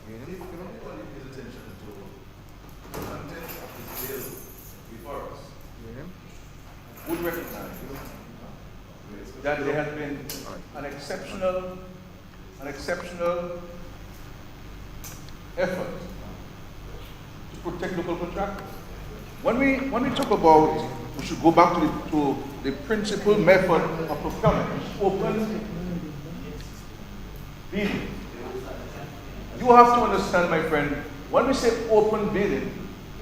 If everybody pays attention to the content of this bill before us, would recognize that there has been an exceptional effort to protect local contractors. When we talk about, we should go back to the principal method of procurement, which is open bidding. You have to understand, my friend, when we say open bidding,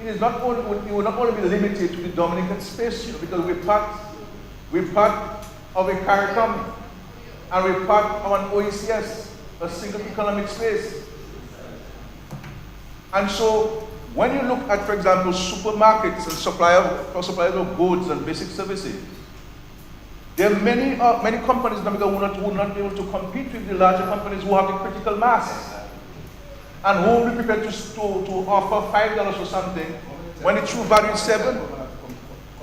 it will not only be limited to the Dominican space, because we're part of a CARICOM, and we're part of an OECS, a single economic space. And so, when you look at, for example, supermarkets and suppliers of goods and basic services, there are many companies in America who will not be able to compete with the larger companies who have the critical mass and who will be prepared to offer $5 for something when the true value is $7.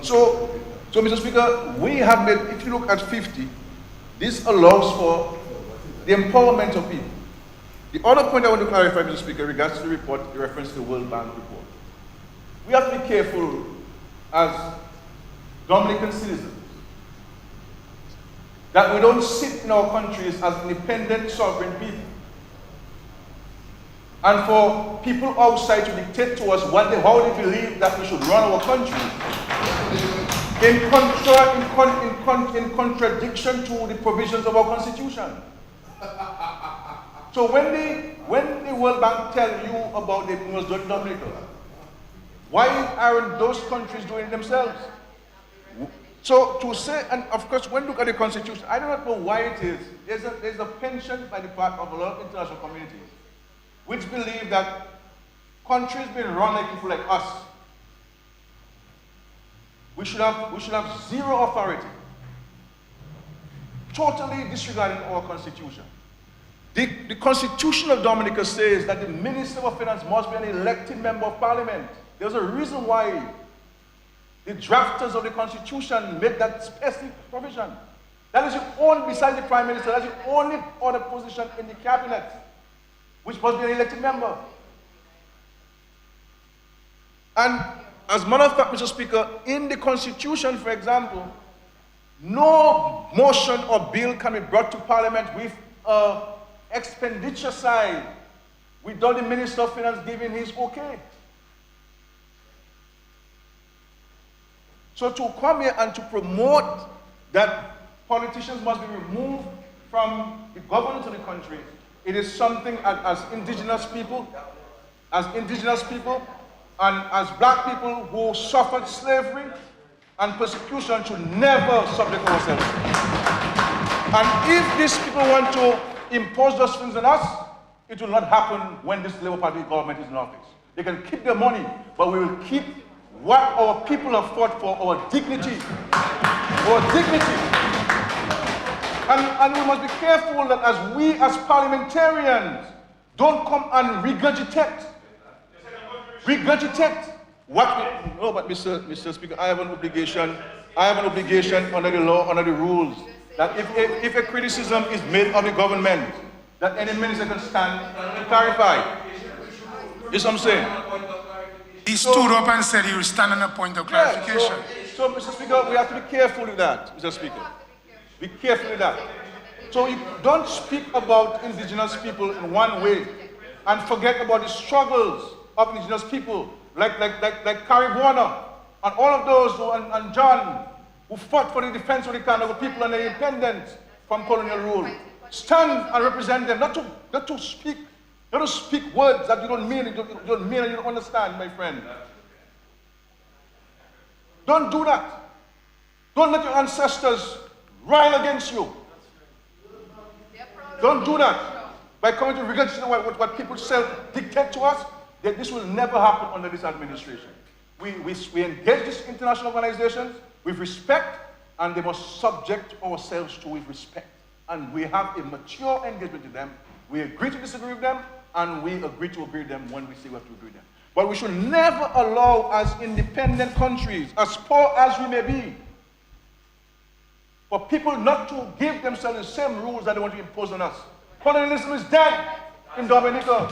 So, Mr. Speaker, we have made, if you look at 50, this allows for the empowerment of people. The other point I want to clarify, Mr. Speaker, in regards to the report, the reference to the World Bank report. We have to be careful as Dominican citizens that we don't sit in our countries as independent, sovereign people, and for people outside to dictate to us how they believe that we should run our country, in contradiction to the provisions of our Constitution. So when the World Bank tell you about the most done in Dominica, why aren't those countries doing it themselves? So to say, and of course, when you look at the Constitution, I do not know why it is. There's a penchant by the part of a lot of international communities which believe that countries being run like people like us, we should have zero authority, totally disregarding our Constitution. The Constitution of Dominica says that the Minister of Finance must be an elected member of Parliament. There's a reason why the drafters of the Constitution made that specific provision. That is the only, besides the Prime Minister, that's the only other position in the Cabinet which must be an elected member. And as a matter of fact, Mr. Speaker, in the Constitution, for example, no motion or bill can be brought to Parliament with expenditure side without the Minister of Finance giving his okay. So to come here and to promote that politicians must be removed from the governance of the country, it is something as indigenous people and as black people who suffered slavery and persecution should never subject ourselves. And if these people want to impose those things on us, it will not happen when this Labour Party government is in office. They can keep their money, but we will keep what our people have fought for, our dignity. Our dignity. And we must be careful that as we as parliamentarians don't come and regurgitate what we, no, but Mr. Speaker, I have an obligation under the law, under the rules, that if a criticism is made of the government, that any minister can stand and clarify. Is what I'm saying? He stood up and said he will stand on a point of clarification. So, Mr. Speaker, we have to be careful with that, Mr. Speaker. Be careful with that. So you don't speak about indigenous people in one way and forget about the struggles of indigenous people, like Carrie Warner and all of those and John, who fought for the defense of the Carnival people and their independence from colonial rule. Stand and represent them, not to speak words that you don't mean, you don't understand, my friend. Don't do that. Don't let your ancestors rile against you. Don't do that. By coming to regurgitate what people dictate to us, that this will never happen under this administration. We engage these international organizations with respect, and they must subject ourselves to with respect. And we have a mature engagement with them. We agree to disagree with them, and we agree to agree with them when we say we have to agree with them. But we should never allow, as independent countries, as poor as we may be, for people not to give themselves the same rules that they want to impose on us. Colonialism is dead in Dominica.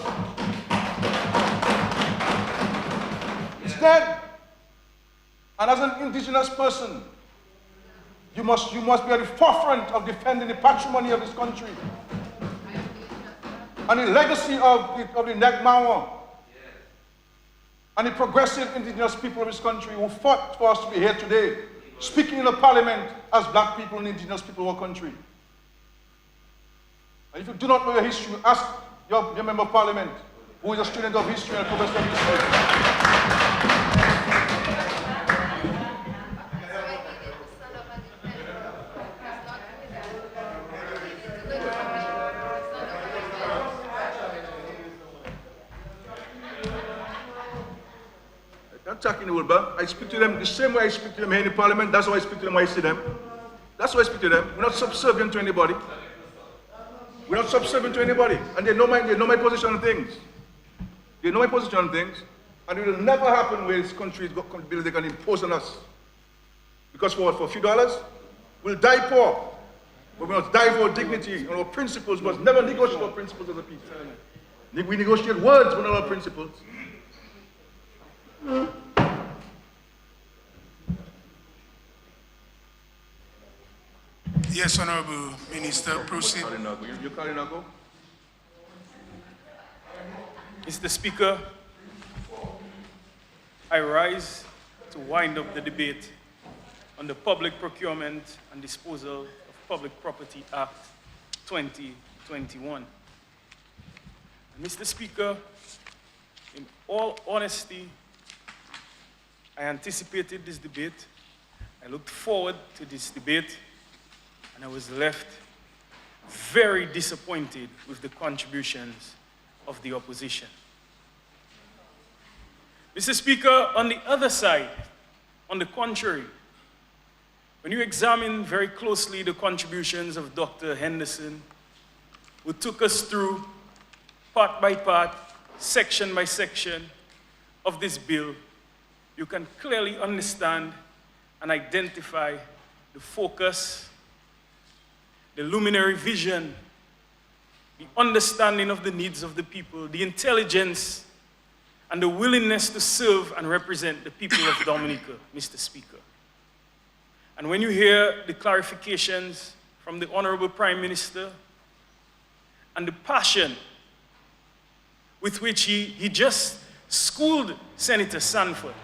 dead. And as an indigenous person, you must be at the forefront of defending the patrimony of this country and the legacy of the Negmawa and the progressive indigenous people of this country who fought for us to be here today, speaking in the parliament as black people and indigenous people of our country. And if you do not know your history, ask your member of parliament, who is a student of history and a professor of history. I'm talking the Wilbur. I speak to them the same way I speak to them here in the parliament. That's how I speak to them when I see them. That's how I speak to them. We're not subservient to anybody. We're not subservient to anybody. And they know my position on things. They know my position on things. And it will never happen where this country is going to be, they can impose on us. Because for what? For a few dollars? We'll die poor. But we must die for our dignity and our principles. We must never negotiate our principles as a people. We negotiate words, but not our principles. Yes, Honorable Minister, proceed. You calling Nago? Mr. Speaker, I rise to wind up the debate on the Public Procurement and Disposal of Public Property Act 2021. And Mr. Speaker, in all honesty, I anticipated this debate. I looked forward to this debate, and I was left very disappointed with the contributions of the opposition. Mr. Speaker, on the other side, on the contrary, when you examine very closely the contributions of Dr. Henderson, who took us through part by part, section by section of this bill, you can clearly understand and identify the focus, the luminary vision, the understanding of the needs of the people, the intelligence, and the willingness to serve and represent the people of Dominica, Mr. Speaker. And when you hear the clarifications from the Honorable Prime Minister and the passion with which he just schooled Senator Sanford,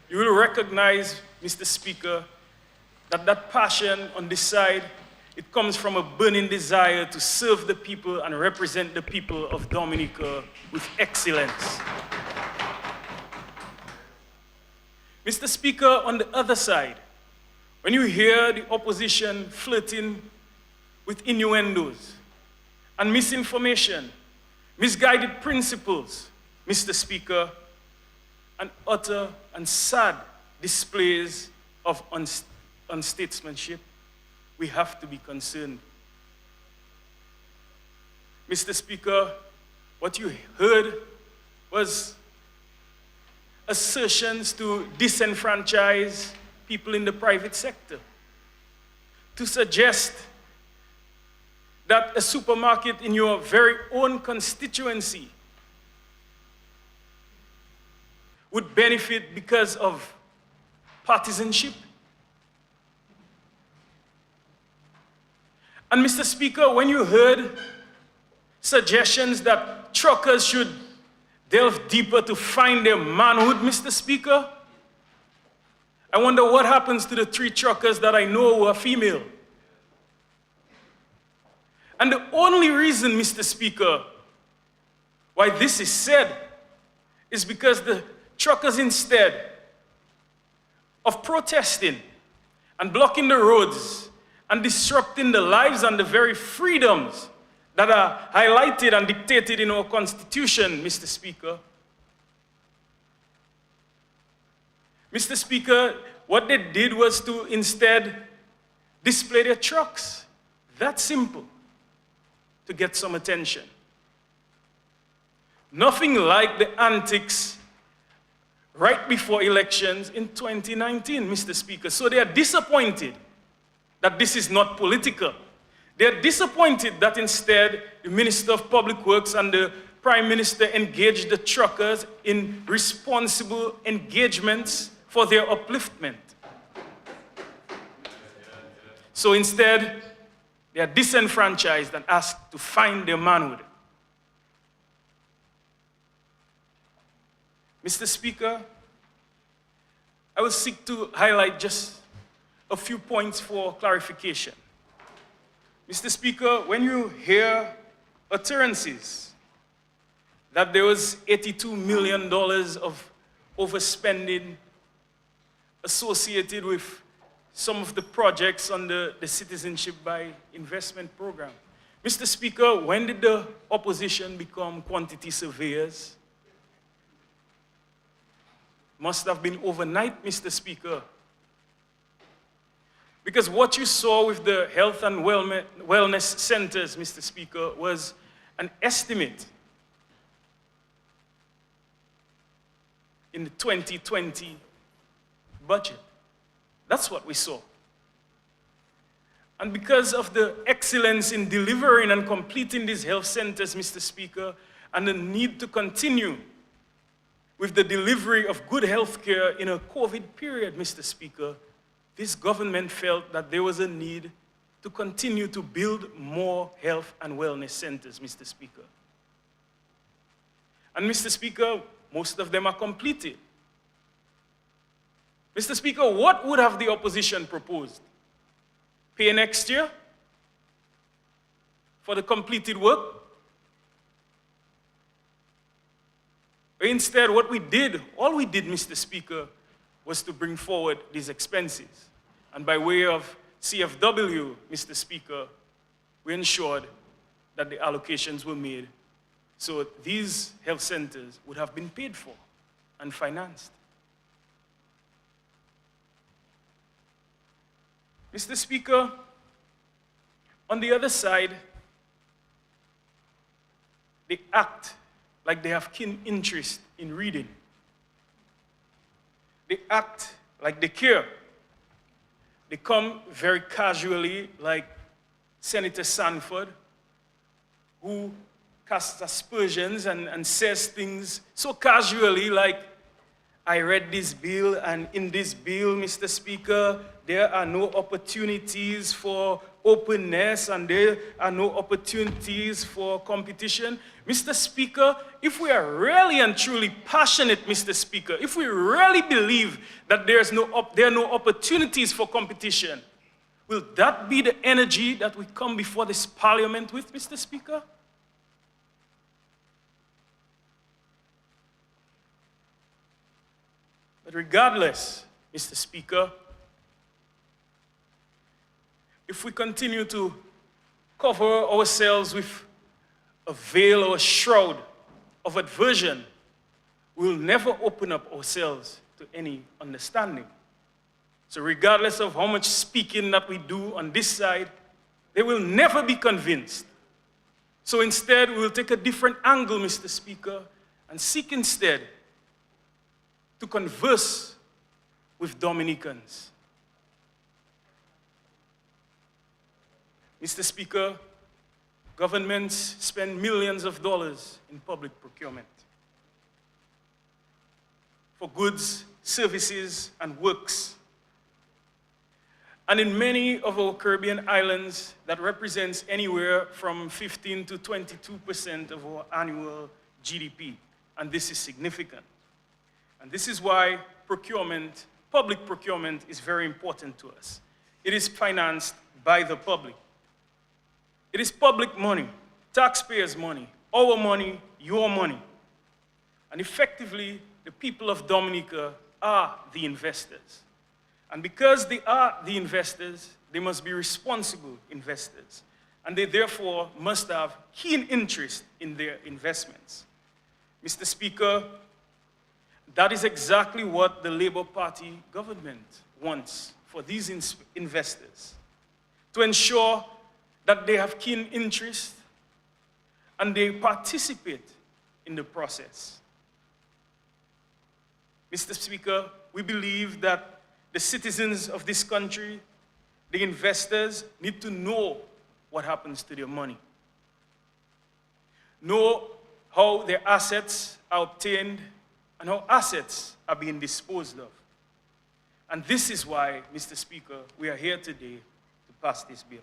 you will recognize, Mr. Speaker, that that passion on this side, it comes from a burning desire to serve the people and represent the people of Dominica with excellence. Mr. Speaker, on the other side, when you hear the opposition flirting with innuendos and misinformation, misguided principles, Mr. Speaker, and utter and sad displays of unstatesmanship, we have to be concerned. Mr. Speaker, what you heard was assertions to disenfranchise people in the private sector, to suggest that a supermarket in your very own constituency would benefit because of partisanship. And Mr. Speaker, when you heard suggestions that truckers should delve deeper to find their manhood, Mr. Speaker, I wonder what happens to the 3 truckers that I know who are female. And the only reason, Mr. Speaker, why this is said is because the truckers, instead of protesting and blocking the roads and disrupting the lives and the very freedoms that are highlighted and dictated in our Constitution, Mr. Speaker. Mr. Speaker, what they did was to instead display their trucks. That simple, to get some attention. Nothing like the antics right before elections in 2019, Mr. Speaker. So they are disappointed that this is not political. They are disappointed that instead the Minister of Public Works and the Prime Minister engaged the truckers in responsible engagements for their upliftment. So instead, they are disenfranchised and asked to find their manhood. Mr. Speaker, I will seek to highlight just a few points for clarification. Mr. Speaker, when you hear utterances that there was $82 million of overspending associated with some of the projects under the Citizenship by Investment program. Mr. Speaker, when did the opposition become quantity surveyors? Must have been overnight, Mr. Speaker. Because what you saw with the health and wellness centers, Mr. Speaker, was an estimate in the 2020 budget. That's what we saw. And because of the excellence in delivering and completing these health centers, Mr. Speaker, and the need to continue with the delivery of good health care in a COVID period, Mr. Speaker, this government felt that there was a need to continue to build more health and wellness centers, Mr. Speaker. And Mr. Speaker, most of them are completed. Mr. Speaker, what would have the opposition proposed? Pay next year for the completed work? Instead, what we did, all we did, Mr. Speaker, was to bring forward these expenses. And by way of CFW, Mr. Speaker, we ensured that the allocations were made so these health centers would have been paid for and financed. Mr. Speaker, on the other side, they act like they have keen interest in reading. They act like they care. They come very casually, like Senator Sanford, who casts aspersions and says things so casually like, I read this bill, and in this bill, Mr. Speaker, there are no opportunities for openness and there are no opportunities for competition. Mr. Speaker, if we are really and truly passionate, Mr. Speaker, if we really believe that there are no opportunities for competition, will that be the energy that we come before this parliament with, Mr. Speaker? But regardless, Mr. Speaker, if we continue to cover ourselves with a veil or a shroud of aversion, we'll never open up ourselves to any understanding. So regardless of how much speaking that we do on this side, they will never be convinced. So instead, we'll take a different angle, Mr. Speaker, and seek instead to converse with Dominicans. Mr. Speaker, governments spend millions of dollars in public procurement for goods, services, and works. And in many of our Caribbean islands, that represents anywhere from 15 to 22% of our annual GDP. And this is significant. And this is why procurement, public procurement, is very important to us. It is financed by the public. It is public money, taxpayers' money, our money, your money. And effectively, the people of Dominica are the investors. And because they are the investors, they must be responsible investors. And they therefore must have keen interest in their investments. Mr. Speaker, that is exactly what the Labour Party government wants for these investors, to ensure that they have keen interest and they participate in the process. Mr. Speaker, we believe that the citizens of this country, the investors, need to know what happens to their money. Know how their assets are obtained, and how assets are being disposed of. And this is why, Mr. Speaker, we are here today to pass this bill.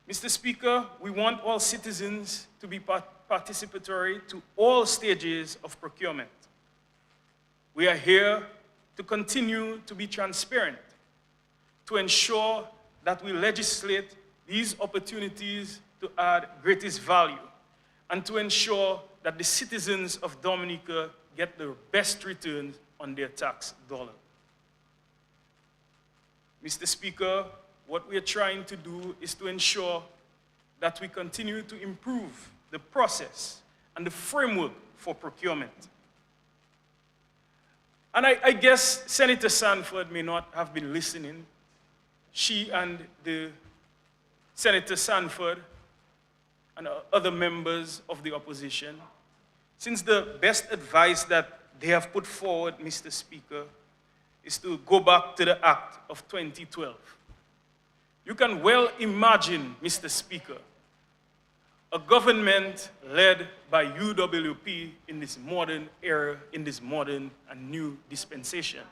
Mr. Speaker, we want all citizens to be participatory to all stages of procurement. We are here to continue to be transparent, to ensure that we legislate these opportunities to add greatest value, and to ensure that the citizens of Dominica get the best returns on their tax dollar. Mr. Speaker, what we are trying to do is to ensure that we continue to improve the process and the framework for procurement. And I guess Senator Sanford may not have been listening. She and Senator Sanford and other members of the opposition, since the best advice that they have put forward, Mr. Speaker, is to go back to the Act of 2012. You can well imagine, Mr. Speaker, a government led by UWP in this modern era, in this modern and new dispensation.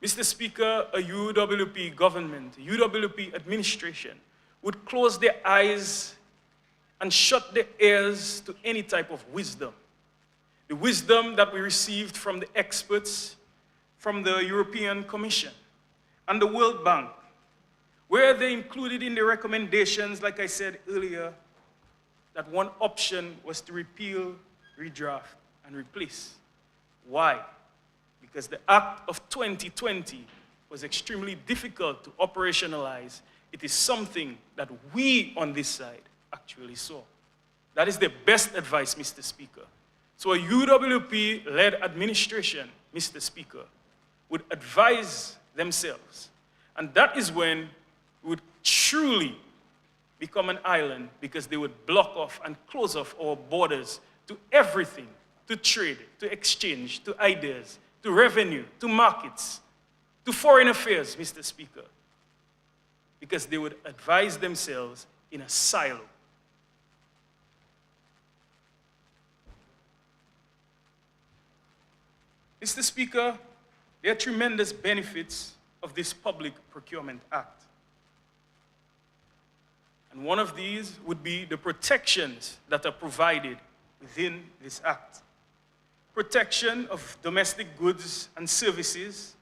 Mr. Speaker, a UWP government, a UWP administration would close their eyes and shut their ears to any type of wisdom. The wisdom that we received from the experts from the European Commission and the World Bank, where they included in the recommendations, like I said earlier, that one option was to repeal, redraft, and replace. Why? Because the Act of 2020 was extremely difficult to operationalize. It is something that we on this side actually saw. That is the best advice, Mr. Speaker. So a UWP-led administration, Mr. Speaker, would advise themselves. And that is when we would truly become an island, because they would block off and close off our borders to everything, to trade, to exchange, to ideas, to revenue, to markets, to foreign affairs, Mr. Speaker, because they would advise themselves in a silo. Mr. Speaker, there are tremendous benefits of this Public Procurement Act. And one of these would be the protections that are provided within this act. Protection of domestic goods and services,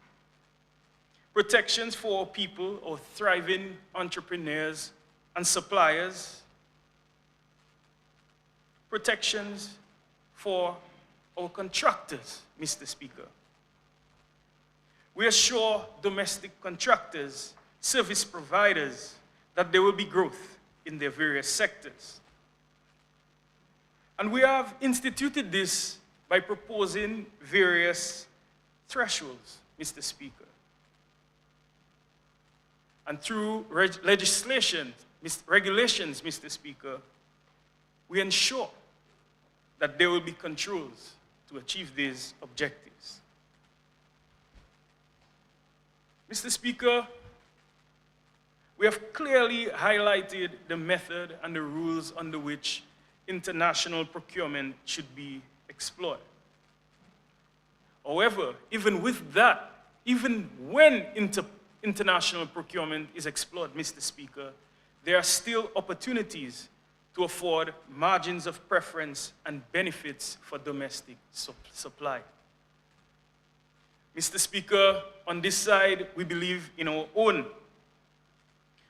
protections for our people or thriving entrepreneurs and suppliers, protections for our contractors, Mr. Speaker. We assure domestic contractors, service providers, that there will be growth in their various sectors. And we have instituted this by proposing various thresholds, Mr. Speaker. And through regulations, Mr. Speaker, we ensure that there will be controls to achieve these objectives. Mr. Speaker, we have clearly highlighted the method and the rules under which international procurement should be explored. However, even with that, even when international procurement is explored, Mr. Speaker, there are still opportunities to afford margins of preference and benefits for domestic supply. Mr. Speaker, on this side, we believe in our own.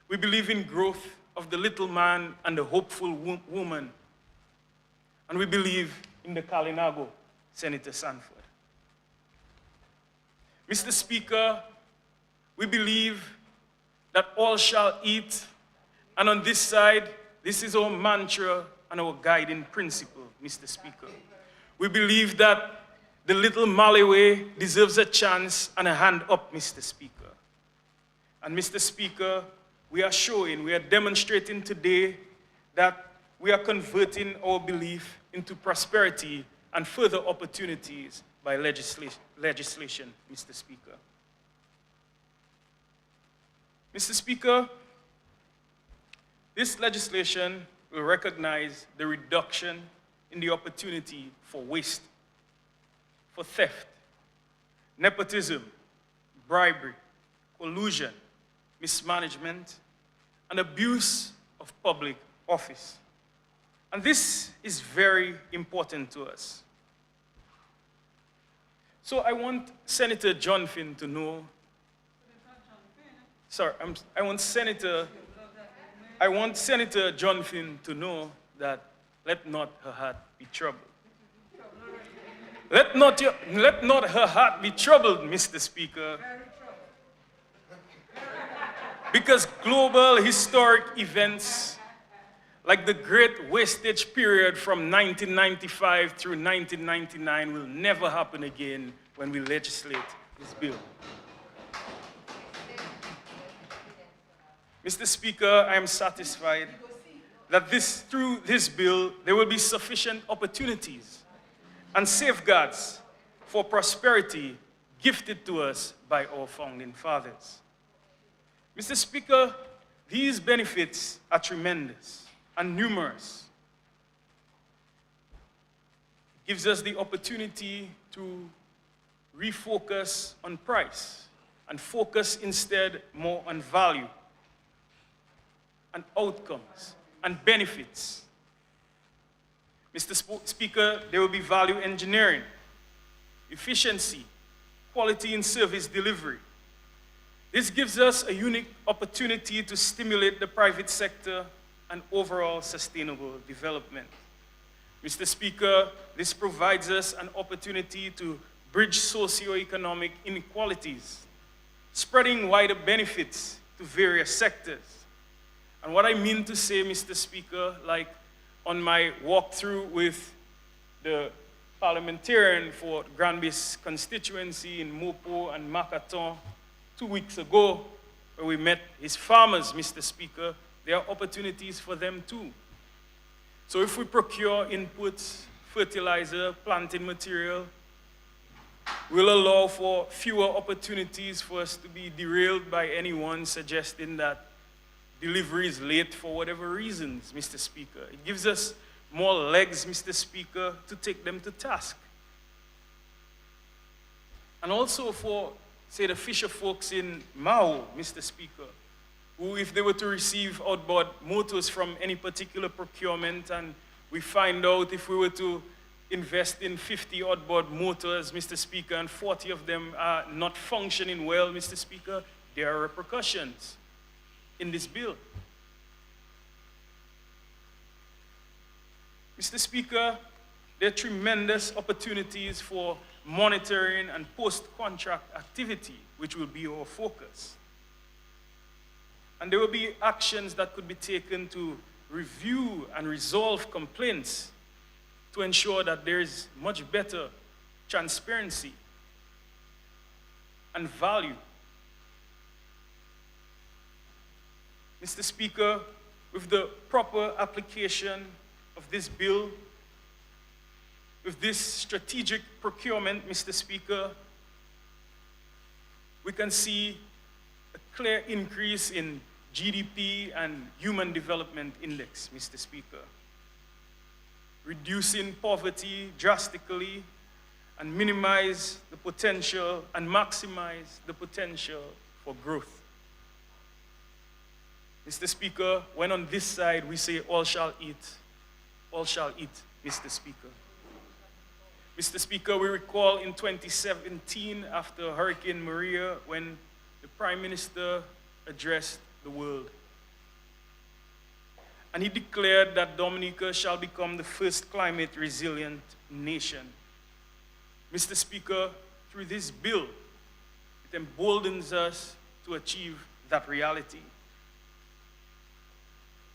We believe in growth of the little man and the hopeful woman. And we believe in the Kalinago, Senator Sanford. Mr. Speaker, we believe that all shall eat. And on this side, this is our mantra and our guiding principle, Mr. Speaker. We believe that the little Malawi deserves a chance and a hand up, Mr. Speaker. And Mr. Speaker, we are demonstrating today that we are converting our belief into prosperity and further opportunities by legislation, Mr. Speaker. Mr. Speaker, this legislation will recognize the reduction in the opportunity for waste, for theft, nepotism, bribery, collusion, mismanagement, and abuse of public office. And this is very important to us. So I want Senator John Finn to know, I want Senator John Finn to know that let not her heart be troubled. Let not her heart be troubled, Mr. Speaker. Because global historic events like the Great Wastage Period from 1995 through 1999 will never happen again when we legislate this bill. Mr. Speaker, I am satisfied that through this bill, there will be sufficient opportunities and safeguards for prosperity gifted to us by our founding fathers. Mr. Speaker, these benefits are tremendous and numerous. It gives us the opportunity to refocus on price and focus instead more on value and outcomes and benefits. Mr. Speaker, there will be value engineering, efficiency, quality in service delivery. This gives us a unique opportunity to stimulate the private sector and overall sustainable development. Mr. Speaker, this provides us an opportunity to bridge socio-economic inequalities, spreading wider benefits to various sectors. And what I mean to say, Mr. Speaker, like on my walkthrough with the parliamentarian for Granby's constituency in Mopo and Makaton 2 weeks ago, where we met his farmers, Mr. Speaker, there are opportunities for them too. So if we procure inputs, fertilizer, planting material, we'll allow for fewer opportunities for us to be derailed by anyone suggesting that delivery is late for whatever reasons, Mr. Speaker. It gives us more legs, Mr. Speaker, to take them to task. And also for, say, the fisher folks in Mao, Mr. Speaker, who, if they were to receive outboard motors from any particular procurement, and we find out if we were to invest in 50 outboard motors, Mr. Speaker, and 40 of them are not functioning well, Mr. Speaker, there are repercussions in this bill. Mr. Speaker, there are tremendous opportunities for monitoring and post-contract activity, which will be our focus. And there will be actions that could be taken to review and resolve complaints to ensure that there is much better transparency and value. Mr. Speaker, with the proper application of this bill, with this strategic procurement, Mr. Speaker, we can see a clear increase in GDP and Human Development Index, Mr. Speaker, reducing poverty drastically and minimize the potential and maximize the potential for growth. Mr. Speaker, when on this side we say all shall eat, Mr. Speaker. Mr. Speaker, we recall in 2017, after Hurricane Maria, when the Prime Minister addressed the world. And he declared that Dominica shall become the first climate resilient nation. Mr. Speaker, through this bill, it emboldens us to achieve that reality,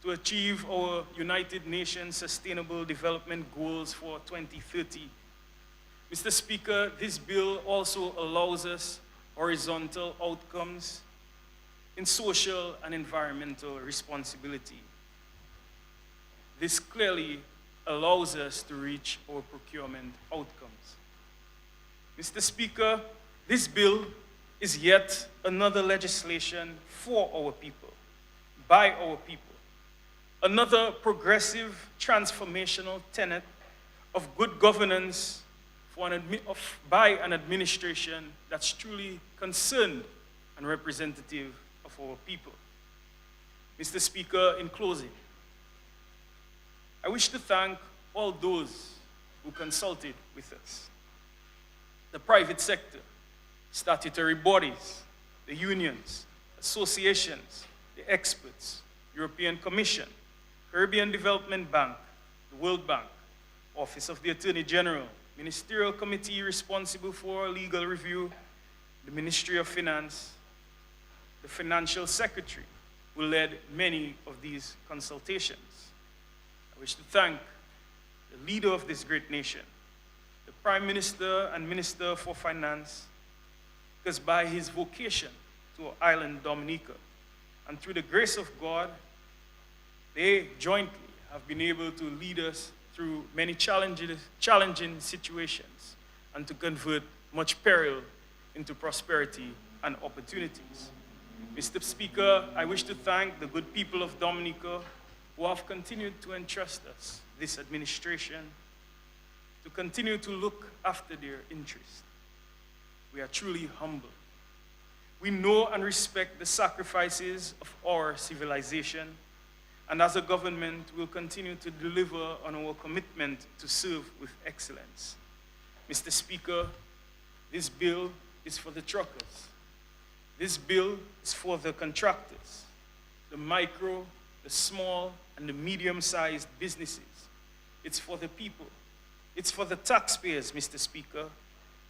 to achieve our United Nations Sustainable Development Goals for 2030. Mr. Speaker, this bill also allows us horizontal outcomes in social and environmental responsibility. This clearly allows us to reach our procurement outcomes. Mr. Speaker, this bill is yet another legislation for our people, by our people, Another progressive transformational tenet of good governance by an administration that's truly concerned and representative of our people. Mr. Speaker, in closing, I wish to thank all those who consulted with us. The private sector, statutory bodies, the unions, associations, the experts, European Commission, Caribbean Development Bank, the World Bank, Office of the Attorney General, Ministerial Committee responsible for legal review, the Ministry of Finance, the Financial Secretary, who led many of these consultations. I wish to thank the leader of this great nation, the Prime Minister and Minister for Finance, because by his vocation to our island Dominica, and through the grace of God, they jointly have been able to lead us through many challenging situations and to convert much peril into prosperity and opportunities. Mr. Speaker, I wish to thank the good people of Dominica who have continued to entrust us, this administration, to continue to look after their interests. We are truly humble. We know and respect the sacrifices of our civilization, and as a government, we'll continue to deliver on our commitment to serve with excellence. Mr. Speaker, this bill is for the truckers. This bill is for the contractors, the micro, the small, and the medium-sized businesses. It's for the people. It's for the taxpayers, Mr. Speaker.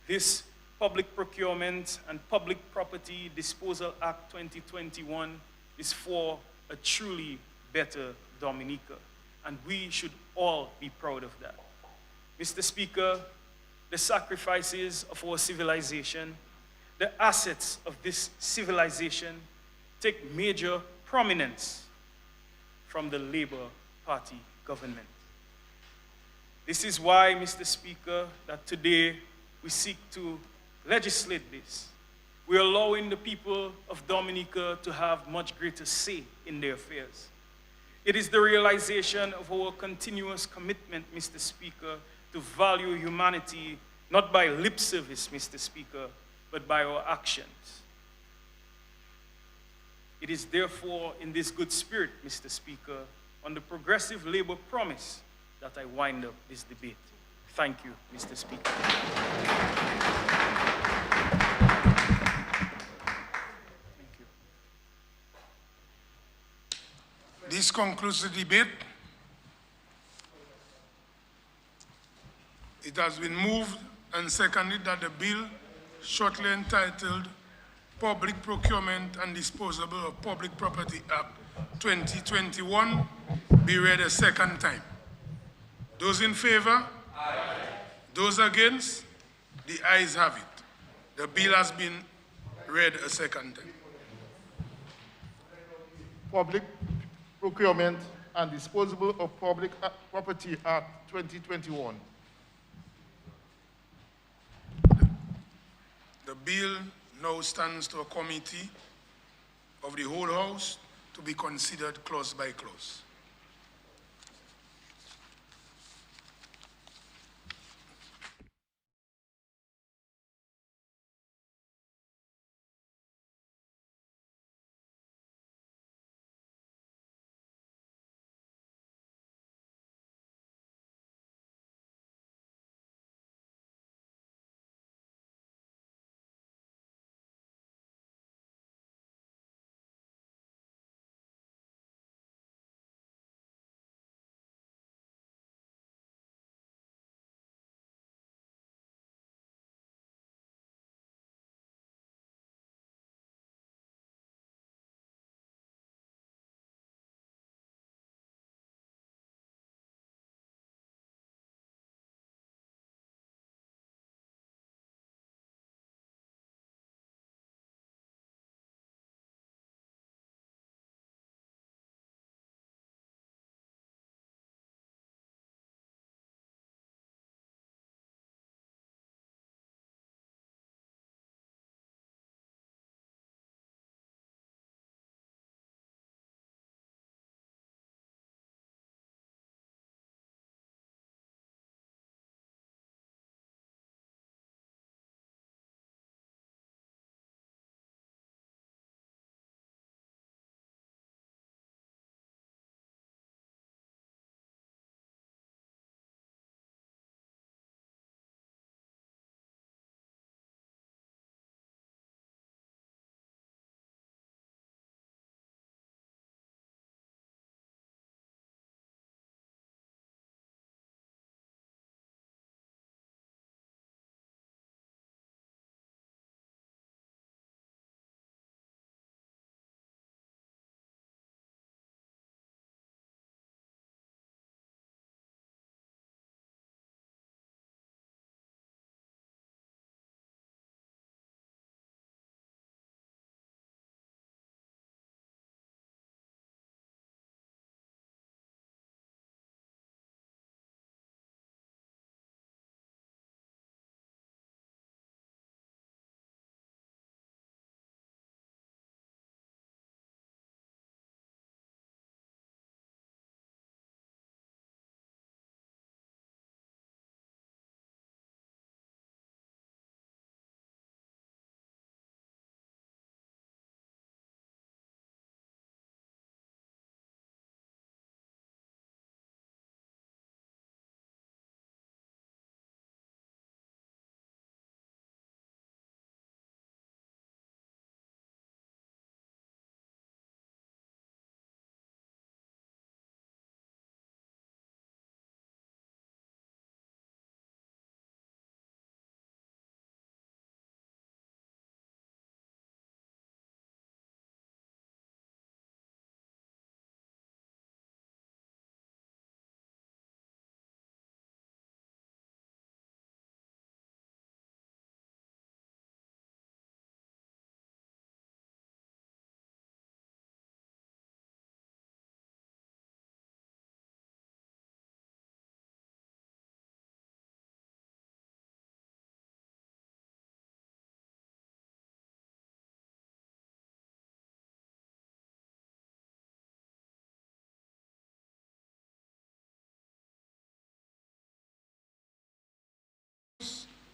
This Public Procurement and Public Property Disposal Act 2021 is for a truly better Dominica, and we should all be proud of that. Mr. Speaker, the sacrifices of our civilization, the assets of this civilization take major prominence from the Labour Party government. This is why, Mr. Speaker, that today we seek to legislate this. We're allowing the people of Dominica to have much greater say in their affairs. It is the realization of our continuous commitment, Mr. Speaker, to value humanity, not by lip service, Mr. Speaker, but by our actions. It is therefore in this good spirit, Mr. Speaker, on the progressive Labour promise that I wind up this debate. Thank you, Mr. Speaker. This concludes the debate. It has been moved and seconded that the bill shortly entitled Public Procurement and Disposal of Public Property Act 2021 be read a second time. Those in favor? Aye. Those against? The ayes have it. The bill has been read a second time. Public Procurement and Disposal of Public Property Act 2021. The bill now stands to a committee of the whole House to be considered clause by clause.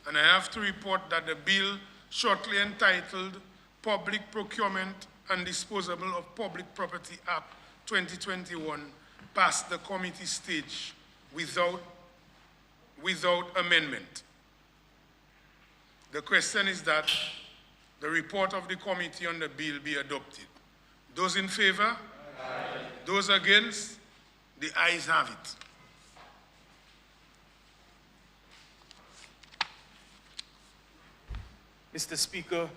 and I have to report that the bill shortly entitled Public Procurement and Disposable of Public Property Act 2021 passed the committee stage without amendment. The question is that the report of the committee on the bill be adopted. Those in favor? Aye. Those against? The ayes have it. Mr. Speaker,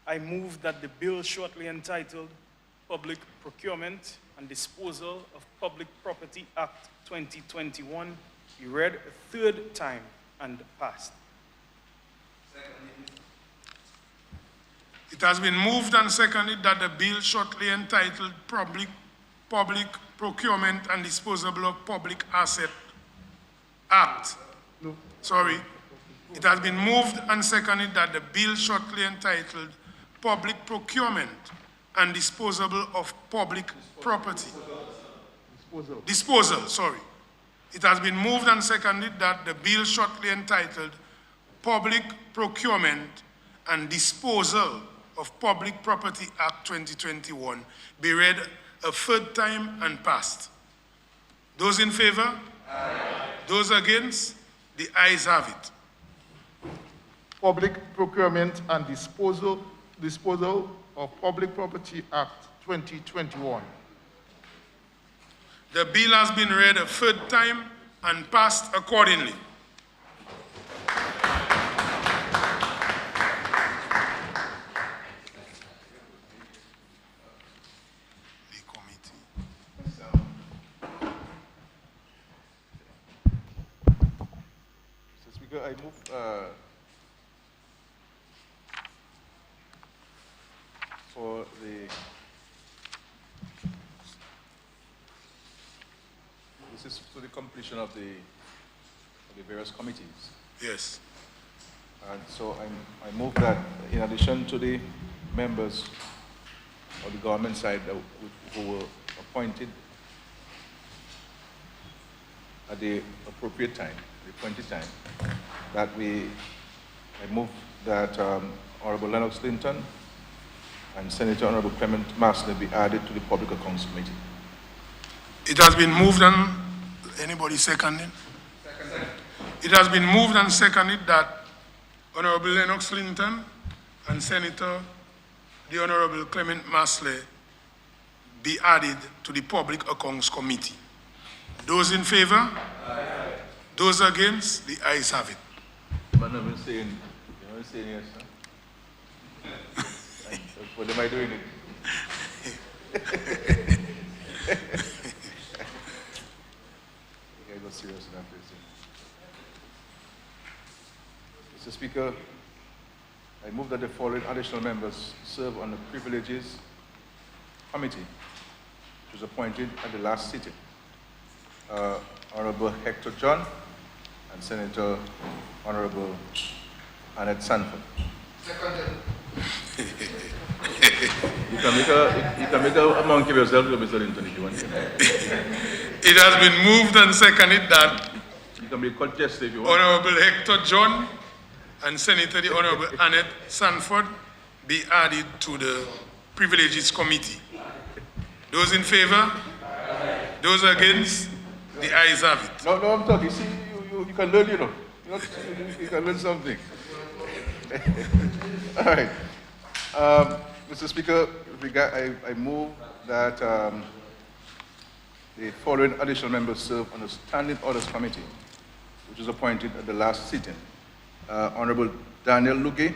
I move that the bill shortly entitled Public Procurement and Disposal of Public Property Act 2021 be read a third time and passed. It has been moved and seconded that the bill shortly entitled Public Procurement and Disposable of Public Asset Act. It has been moved and seconded that the bill shortly entitled Public Procurement and Disposable of Public Property. Disposal. It has been moved and seconded that the bill shortly entitled Public Procurement and Disposal of Public Property Act 2021 be read a third time and passed. Those in favor? Aye. Those against? The ayes have it. Public Procurement and Disposal of Public Property Act 2021. The bill has been read a third time and passed accordingly. Mr. Speaker, I move for this is for the completion of the various committees. Yes. And so I move that in addition to the members of the government side who were appointed at the appropriate time, the appointed time, that I move that Honorable Lennox Linton and Senator Honorable Clement Masley be added to the Public Accounts Committee. It has been moved and, anybody seconding? Second. It has been moved and seconded that Honorable Lennox Linton and Senator the Honorable Clement Masley be added to the Public Accounts Committee. Those in favor? Aye. Those against? The ayes have it. Man, I've been saying yes, sir. What am I doing it? You guys are serious enough, Mr. Speaker, I move that the following additional members serve on the Privileges Committee, which was appointed at the last sitting. Honorable Hector John and Senator Honorable Annette Sanford. Seconded. You can make a monkey of yourself, Mr. Linton, if you want. It has been moved and seconded that you can be contested if you want. Honorable Hector John and Senator the Honorable Annette Sanford be added to the Privileges Committee. Those in favor? Aye. Those against? The ayes have it. No, I'm talking. See, you can learn, you can learn something. All right. Mr. Speaker, I move that the following additional members serve on the Standing Orders Committee, which was appointed at the last sitting. Honorable Daniel Luge.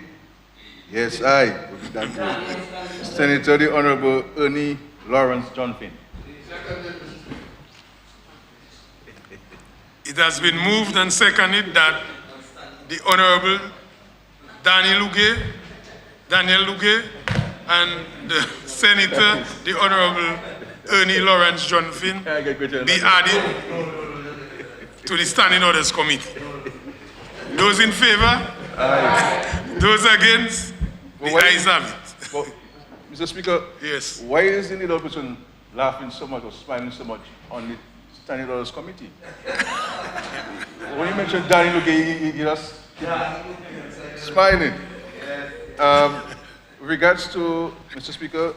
Yes, aye. Senator the Honorable Ernie Lawrence John Finn. It has been moved and seconded that the Honorable Daniel Luge and the Senator, the Honorable Ernie Lawrence John Finn, be added to the Standing Orders Committee. Those in favor? Aye. Those against? The ayes have it. Well, Mr. Speaker, yes. Why is the little person laughing so much or smiling so much on the Standing Orders Committee? When you mentioned Daniel Luge, he just Smiling. With regards to, Mr. Speaker,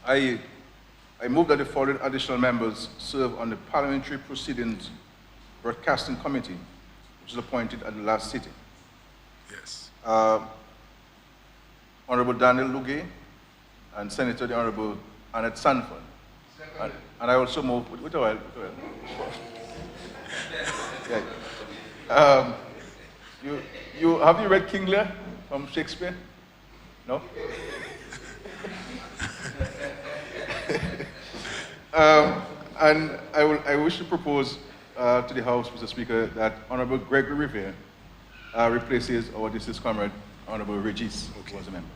I move that the following additional members serve on the Parliamentary Proceedings Broadcasting Committee, which was appointed at the last sitting. Yes. Honorable Daniel Lugay and Senator the Honorable Annette Sanford. And I also move, wait a while. Yeah. Have you read King Lear from Shakespeare? No? And I wish to propose to the House, Mr. Speaker, that Honorable Gregory Revere replaces our deceased comrade, Honorable Regis, who was a member.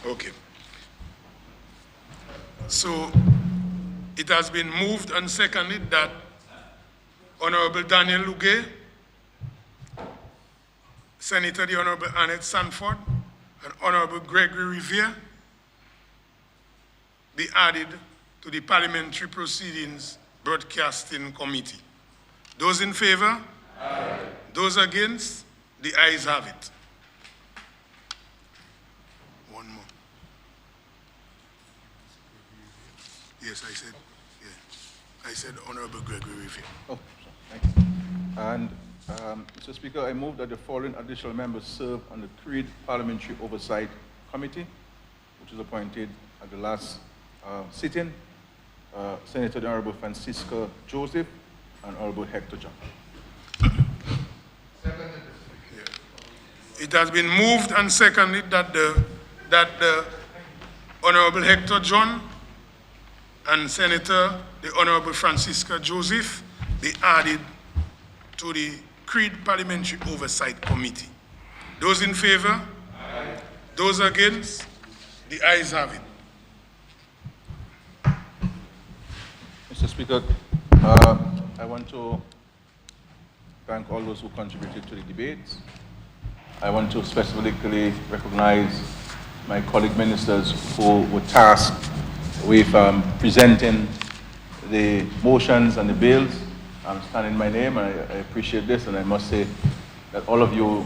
Okay. So it has been moved and seconded that Honorable Daniel Lugay, Senator the Honorable Annette Sanford, and Honorable Gregory Revere be added to the Parliamentary Proceedings Broadcasting Committee. Those in favor? Aye. Those against? The ayes have it. One more. Yes, I said Honorable Gregory Revere. Oh, thank you. And Mr. Speaker, I move that the following additional members serve on the Creed Parliamentary Oversight Committee, which was appointed at the last sitting. Senator the Honorable Francisca Joseph and Honorable Hector John. It has been moved and seconded that the Honorable Hector John and Senator the Honorable Francisca Joseph be added to the Creed Parliamentary Oversight Committee. Those in favor? Aye. Those against? The ayes have it. Mr. Speaker, I want to thank all those who contributed to the debates. I want to specifically recognize my colleague ministers who were tasked with presenting the motions and the bills. I'm standing my name, and I appreciate this, and I must say that all of you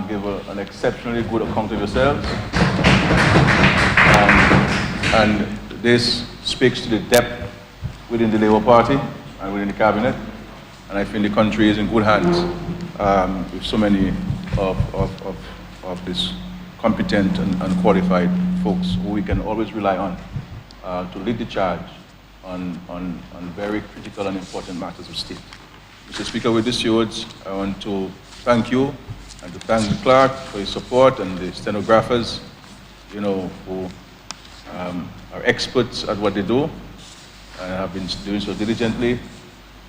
gave an exceptionally good account of yourselves. And this speaks to the depth within the Labour Party and within the Cabinet, and I think the country is in good hands with so many of these competent and qualified folks who we can always rely on to lead the charge on very critical and important matters of state. Mr. Speaker, with these words, I want to thank you and to thank the clerk for his support and the stenographers, who are experts at what they do and have been doing so diligently,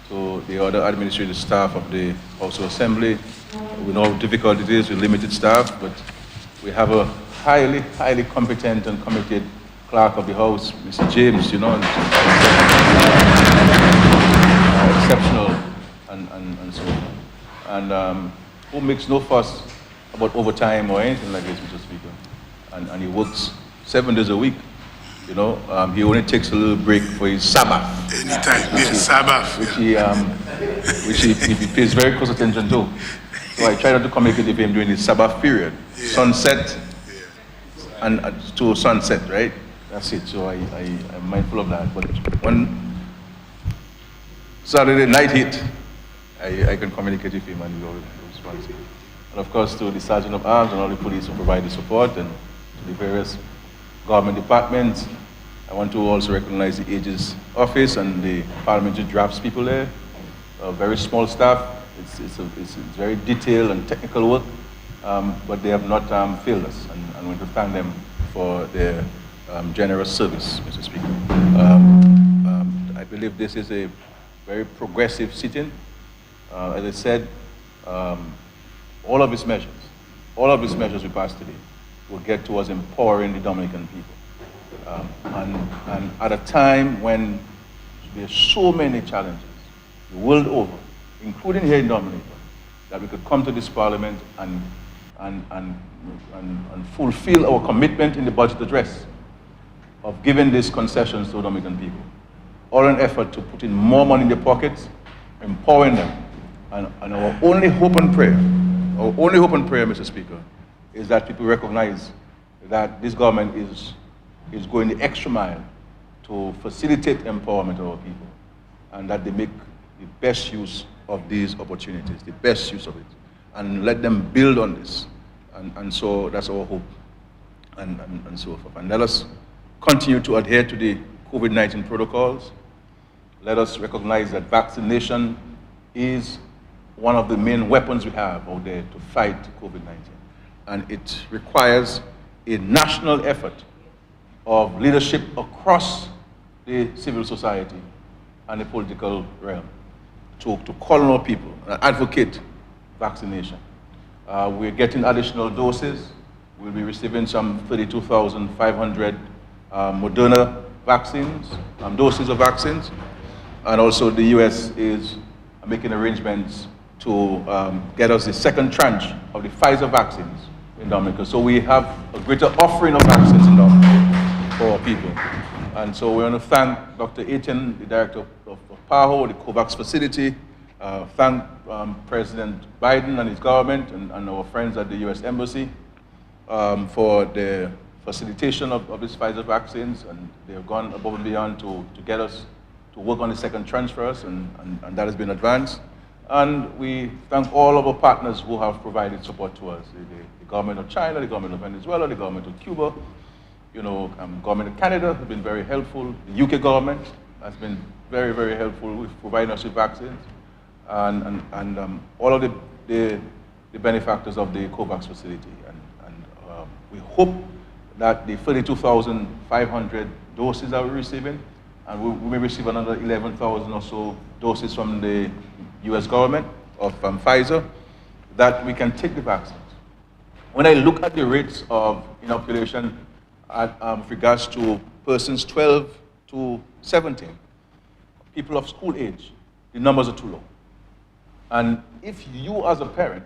to the other administrative staff of the House of Assembly. We know how difficult it is with limited staff, but we have a highly, highly competent and committed clerk of the House, Mr. James, exceptional and so on. And who makes no fuss about overtime or anything like this, Mr. Speaker. And he works 7 days a week. He only takes a little break for his Sabbath. Anytime, yes, Sabbath. Which he pays very close attention to. So I try not to communicate with him during the Sabbath period. Yeah. Sunset and to sunset, right? That's it. So I'm mindful of that. But when Saturday night hit, I can communicate with him and he will respond. And of course to the Sergeant of Arms and all the police who provide the support, and to the various government departments. I want to also recognize the Aegis Office and the parliamentary drafts people there. A very small staff. It's very detailed and technical work, but they have not failed us, and I want to thank them for their generous service, Mr. Speaker. I believe this is a very progressive sitting. As I said, all of these measures we passed today will get towards empowering the Dominican people. And at a time when there are so many challenges the world over, including here in Dominica, that we could come to this Parliament and fulfill our commitment in the budget address of giving these concessions to Dominican people. all an effort to put in more money in their pockets, empowering them. And our only hope and prayer, Mr. Speaker, is that people recognize that this government is going the extra mile to facilitate empowerment of our people, and that they make the best use of these opportunities, the best use of it, and let them build on this. And so that's our hope, and so forth. And let us continue to adhere to the COVID-19 protocols. Let us recognize that vaccination is one of the main weapons we have out there to fight COVID-19. And it requires a national effort of leadership across the civil society and the political realm to call on our people and advocate vaccination. We're getting additional doses. We'll be receiving some 32,500 Moderna vaccines, doses of vaccines. And also the US is making arrangements to get us the second tranche of the Pfizer vaccines in Dominica. So we have a greater offering of vaccines in Dominica for our people. And so we want to thank Dr. Etienne, the director of PAHO, the COVAX facility, thank President Biden and his government and our friends at the US Embassy for the facilitation of these Pfizer vaccines, and they have gone above and beyond to get us to work on the second tranche for us, and that has been advanced. And we thank all of our partners who have provided support to us, the government of China, the government of Venezuela, the government of Cuba, government of Canada has been very helpful. The UK government has been very, very helpful with providing us with vaccines, and all of the benefactors of the COVAX facility. And we hope that the 32,500 doses that we're receiving, and we may receive another 11,000 or so doses from the US government of Pfizer, that we can take the vaccines. When I look at the rates of inoculation with regards to persons 12 to 17, people of school age, the numbers are too low. And if you as a parent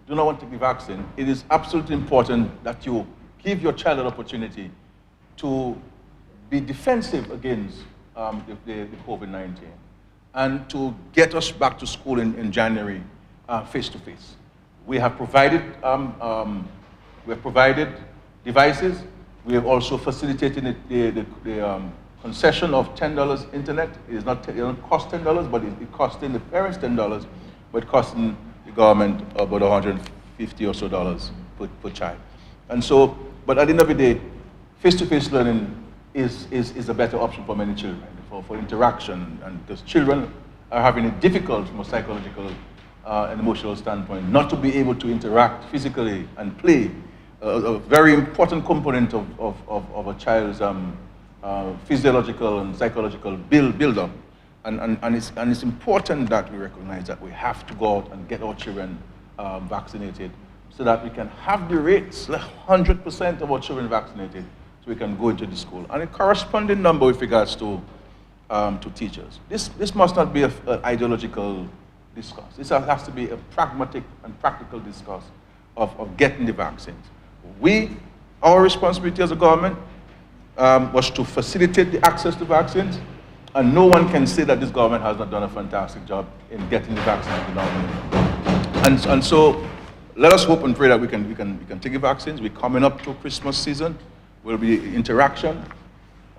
do not want to take the vaccine, it is absolutely important that you give your child an opportunity to be defensive against the COVID-19 and to get us back to school in January face-to-face. We have provided devices. We have also facilitated the concession of $10 internet. It doesn't cost $10, but it costing the parents $10, but costing the government about $150 or so per child. And so, but at the end of the day, face-to-face learning is a better option for many children, for interaction, and because children are having it difficult from a psychological and emotional standpoint not to be able to interact physically and play, a very important component of a child's physiological and psychological build-up. And it's important that we recognize that we have to go out and get our children vaccinated so that we can have the rates, 100% of our children vaccinated, so we can go into the school. And a corresponding number with regards to teachers. This must not be an ideological discourse. This has to be a pragmatic and practical discourse of getting the vaccines. Our responsibility as a government was to facilitate the access to vaccines, and no one can say that this government has not done a fantastic job in getting the vaccines to Dominica. And so let us hope and pray that we can take the vaccines. We're coming up to Christmas season. Will be interaction,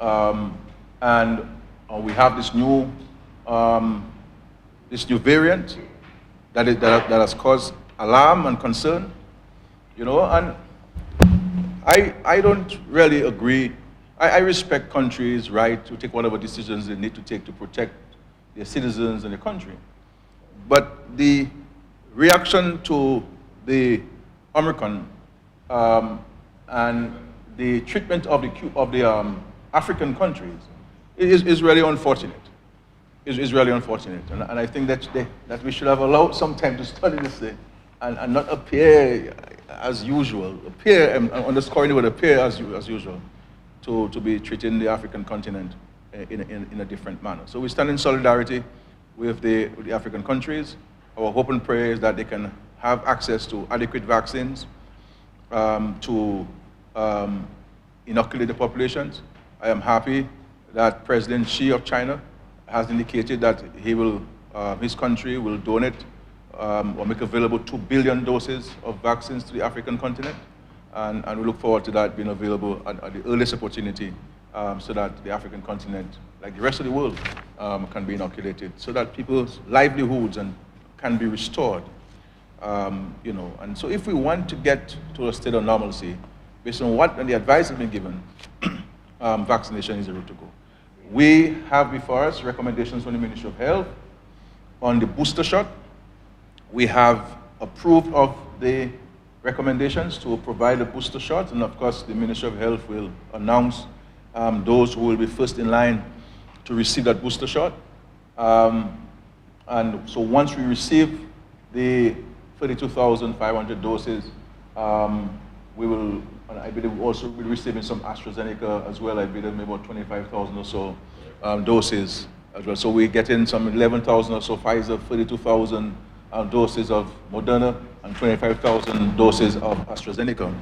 and we have this new variant that has caused alarm and concern, and I don't really agree. I respect countries' right to take whatever decisions they need to take to protect their citizens and their country, but the reaction to the Omicron and the treatment of the African countries is really unfortunate. Is really unfortunate, and I think that we should have allowed some time to study this thing and not appear as usual. I'm underscoring the word appear as usual, to be treating the African continent in a different manner. So we stand in solidarity with the African countries. Our hope and prayer is that they can have access to adequate vaccines to inoculate the populations. I am happy that President Xi of China has indicated that he will, his country will donate or make available 2 billion doses of vaccines to the African continent. And we look forward to that being available at the earliest opportunity so that the African continent, like the rest of the world, can be inoculated, so that people's livelihoods can be restored. And so if we want to get to a state of normalcy, based on what the advice has been given, vaccination is the route to go. We have before us recommendations from the Ministry of Health on the booster shot. We have approved of the recommendations to provide a booster shot, and of course the Ministry of Health will announce those who will be first in line to receive that booster shot. And so once we receive the 32,500 doses, we will, and I believe we also will be receiving some AstraZeneca as well. I believe maybe about 25,000 or so doses as well. So we're getting some 11,000 or so Pfizer, 32,000 doses of Moderna, and 25,000 doses of AstraZeneca.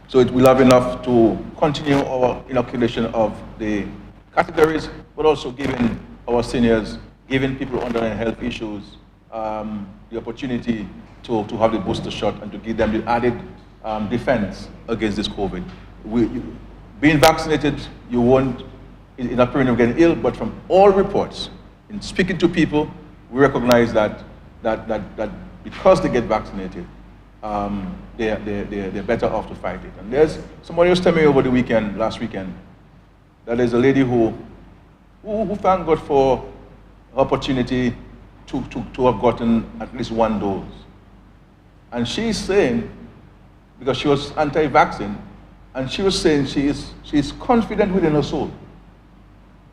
So it will have enough to continue our inoculation of the categories, but also giving our seniors, giving people underlying health issues, the opportunity to have the booster shot and to give them the added defense against this COVID. Being vaccinated, you won't, in a period of getting ill, but from all reports, in speaking to people, we recognize that because they get vaccinated, they're better off to fight it. And there's somebody was telling me last weekend, that there's a lady who thank God for her opportunity to have gotten at least one dose. And she's saying, because she was anti-vaccine, and she was saying she's confident within her soul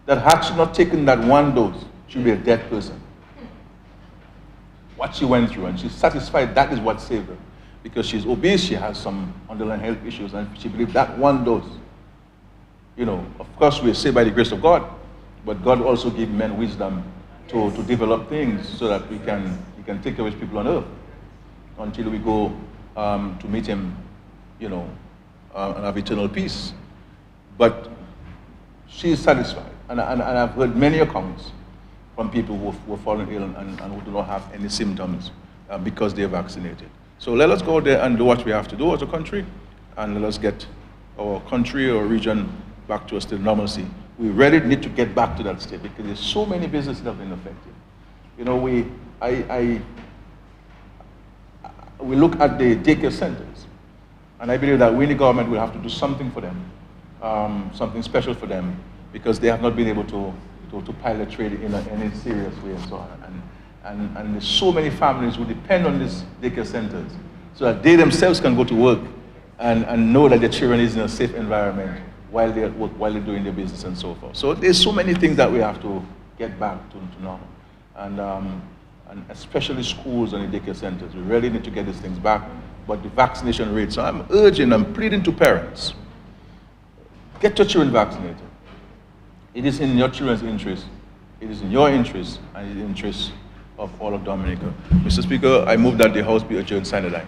that had she not taken that one dose, she'd be a dead person. What she went through, and she's satisfied that is what saved her. Because she's obese, she has some underlying health issues, and she believes that one dose, of course we're saved by the grace of God, but God also gives men wisdom to develop things so that we can take care of his people on earth until we go to meet him, and have eternal peace. But she is satisfied, and I've heard many accounts from people who have fallen ill and who do not have any symptoms because they're vaccinated. So let us go there and do what we have to do as a country, and let us get our country or region back to a state of normalcy. We really need to get back to that state because there's so many businesses that have been affected. We look at the daycare centers, and I believe that we in the government will have to do something for them, something special for them, because they have not been able to pilot trade in any serious way and so on. And there's so many families who depend on these daycare centers so that they themselves can go to work and know that their children is in a safe environment while they're at work, while they're doing their business and so forth. So there's so many things that we have to get back to normal. And especially schools and the daycare centers. We really need to get these things back. But the vaccination rate, so I'm pleading to parents, get your children vaccinated. It is in your children's interest. It is in your interest, and in the interest of all of Dominica. Mr. Speaker, I move that the House be adjourned sine die.